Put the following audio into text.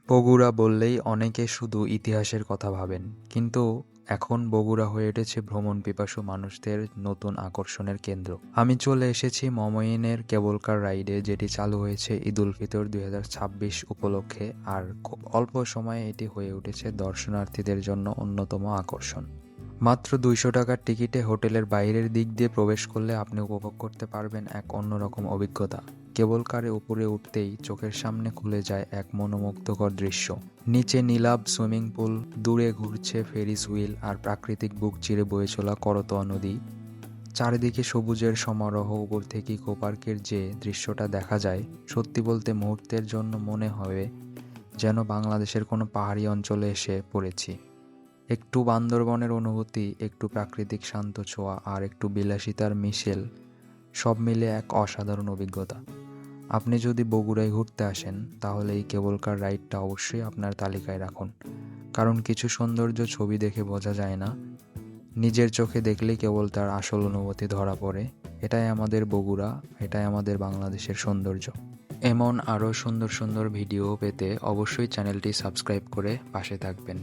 বগুড়া বললেই অনেকে শুধু ইতিহাসের কথা ভাবেন, কিন্তু এখন বগুড়া হয়ে উঠেছে ভ্রমণ পিপাসু মানুষদের নতুন আকর্ষণের কেন্দ্র। আমি চলে এসেছি মমইনের কেবল কার রাইডে, যেটি চালু হয়েছে ঈদ উল ফিতর 2026 উপলক্ষে, আর খুব অল্প সময়ে এটি হয়ে উঠেছে দর্শনার্থীদের জন্য অন্যতম আকর্ষণ। মাত্র 200 টাকার টিকিটে হোটেলের বাইরের দিক দিয়ে প্রবেশ করলে আপনি উপভোগ করতে পারবেন এক অন্যরকম অভিজ্ঞতা। কেবল কারে উপরে উঠতেই চোখের সামনে খুলে যায় এক মনোমুগ্ধকর দৃশ্য। নিচে নীলাভ সুইমিং পুল, দূরে ঘুরছে ফেরিস হুইল, আর প্রাকৃতিক বুক চিরে বয়ে চলা করতোয়া নদী। চারিদিকে সবুজের সমারোহ। উপর থেকে ইকো পার্কের যে দৃশ্যটা দেখা যায়, সত্যি বলতে মুহূর্তের জন্য মনে হবে যেন বাংলাদেশের কোনো পাহাড়ি অঞ্চলে এসে পড়েছি। একটু বান্দরবনের অনুভূতি, একটু প্রাকৃতিক শান্ত ছোঁয়া, আর একটু বিলাসিতার মিশেল, সব মিলে এক অসাধারণ অভিজ্ঞতা। আপনি যদি বগুড়ায় ঘুরতে আসেন, তাহলে এই কেবল কার রাইডটা অবশ্যই আপনার তালিকায় রাখুন। কারণ কিছু সৌন্দর্য ছবি দেখে বোঝা যায় না, নিজের চোখে দেখলেই কেবল তার আসল অনুভূতি ধরা পড়ে। এটাই আমাদের বগুড়া, এটাই আমাদের বাংলাদেশের সৌন্দর্য। এমন আরও সুন্দর সুন্দর ভিডিও পেতে অবশ্যই চ্যানেলটি সাবস্ক্রাইব করে পাশে থাকবেন।